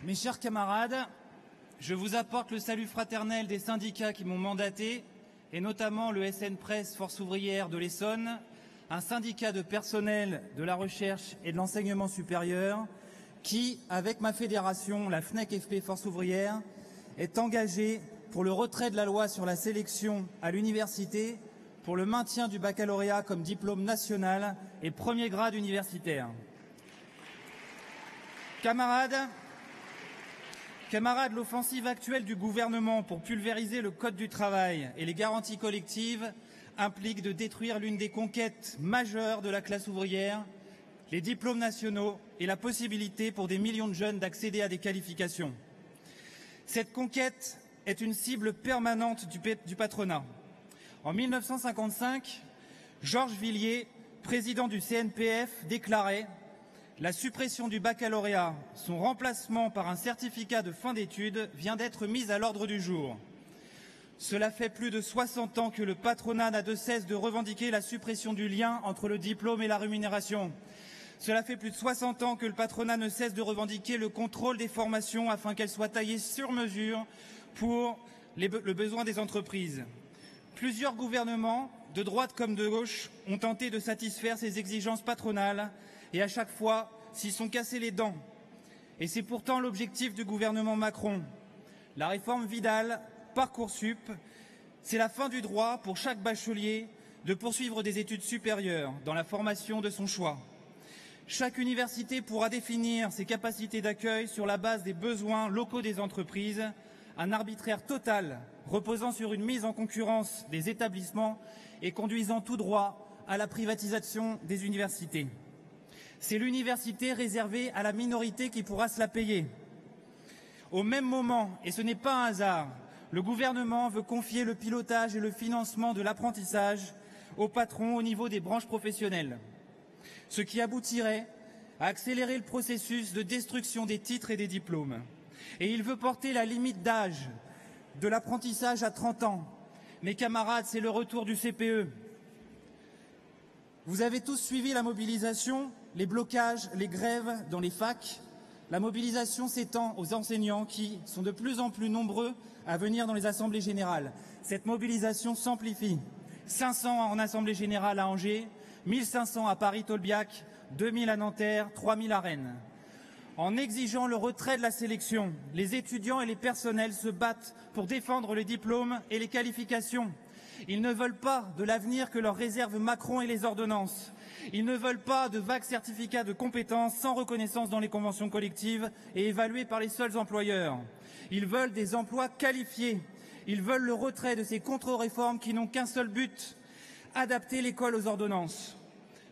Mes chers camarades, je vous apporte le salut fraternel des syndicats qui m'ont mandaté, et notamment le SN Presse Force ouvrière de l'Essonne, un syndicat de personnel de la recherche et de l'enseignement supérieur qui, avec ma fédération, la FNEC FP Force ouvrière, est engagé pour le retrait de la loi sur la sélection à l'université, pour le maintien du baccalauréat comme diplôme national et premier grade universitaire. Camarades, l'offensive actuelle du gouvernement pour pulvériser le Code du travail et les garanties collectives implique de détruire l'une des conquêtes majeures de la classe ouvrière, les diplômes nationaux et la possibilité pour des millions de jeunes d'accéder à des qualifications. Cette conquête est une cible permanente du patronat. En 1955, Georges Villiers, président du CNPF, déclarait « La suppression du baccalauréat, son remplacement par un certificat de fin d'études vient d'être mise à l'ordre du jour. Cela fait plus de 60 ans que le patronat n'a de cesse de revendiquer la suppression du lien entre le diplôme et la rémunération. Cela fait plus de 60 ans que le patronat ne cesse de revendiquer le contrôle des formations afin qu'elles soient taillées sur mesure pour le besoin des entreprises. Plusieurs gouvernements, de droite comme de gauche, ont tenté de satisfaire ces exigences patronales et à chaque fois s'y sont cassés les dents. Et c'est pourtant l'objectif du gouvernement Macron. La réforme Vidal, Parcoursup, c'est la fin du droit pour chaque bachelier de poursuivre des études supérieures dans la formation de son choix. Chaque université pourra définir ses capacités d'accueil sur la base des besoins locaux des entreprises, un arbitraire total reposant sur une mise en concurrence des établissements et conduisant tout droit à la privatisation des universités. C'est l'université réservée à la minorité qui pourra se la payer. Au même moment, et ce n'est pas un hasard, le gouvernement veut confier le pilotage et le financement de l'apprentissage aux patrons au niveau des branches professionnelles, ce qui aboutirait à accélérer le processus de destruction des titres et des diplômes. Et il veut porter la limite d'âge de l'apprentissage à 30 ans. Mes camarades, c'est le retour du CPE. Vous avez tous suivi la mobilisation, les blocages, les grèves dans les facs. La mobilisation s'étend aux enseignants qui sont de plus en plus nombreux à venir dans les assemblées générales. Cette mobilisation s'amplifie. 500 en assemblée générale à Angers, 1500 à Paris-Tolbiac, 2000 à Nanterre, 3000 à Rennes. En exigeant le retrait de la sélection, les étudiants et les personnels se battent pour défendre les diplômes et les qualifications. Ils ne veulent pas de l'avenir que leur réservent Macron et les ordonnances. Ils ne veulent pas de vagues certificats de compétences sans reconnaissance dans les conventions collectives et évalués par les seuls employeurs. Ils veulent des emplois qualifiés. Ils veulent le retrait de ces contre-réformes qui n'ont qu'un seul but, adapter l'école aux ordonnances.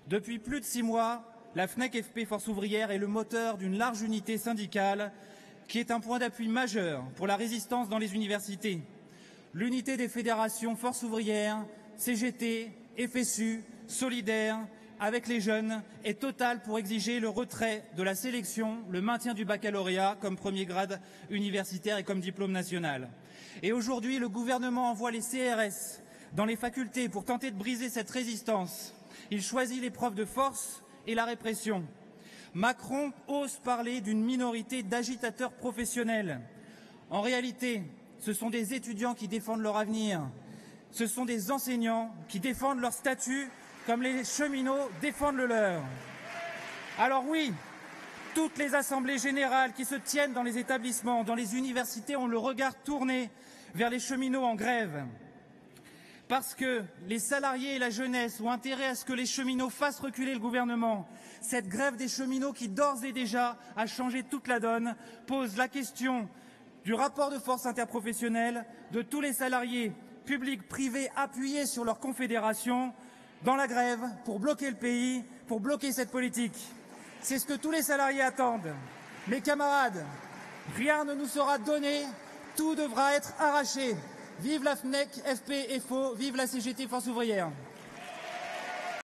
Depuis plus de 6 mois, la FNEC FP Force ouvrière est le moteur d'une large unité syndicale qui est un point d'appui majeur pour la résistance dans les universités. L'unité des fédérations Force ouvrière, CGT, FSU, Solidaire, avec les jeunes, est totale pour exiger le retrait de la sélection, le maintien du baccalauréat comme premier grade universitaire et comme diplôme national. Et aujourd'hui, le gouvernement envoie les CRS dans les facultés pour tenter de briser cette résistance. Il choisit l'épreuve de force et la répression. Macron ose parler d'une minorité d'agitateurs professionnels. En réalité, ce sont des étudiants qui défendent leur avenir. Ce sont des enseignants qui défendent leur statut comme les cheminots défendent le leur. Alors oui, toutes les assemblées générales qui se tiennent dans les établissements, dans les universités, ont le regard tourné vers les cheminots en grève. Parce que les salariés et la jeunesse ont intérêt à ce que les cheminots fassent reculer le gouvernement. Cette grève des cheminots qui d'ores et déjà a changé toute la donne pose la question du rapport de force interprofessionnel de tous les salariés publics, privés, appuyés sur leur confédération dans la grève pour bloquer le pays, pour bloquer cette politique. C'est ce que tous les salariés attendent. Mes camarades, rien ne nous sera donné, tout devra être arraché. Vive la FNEC, FP, FO, vive la CGT Force ouvrière.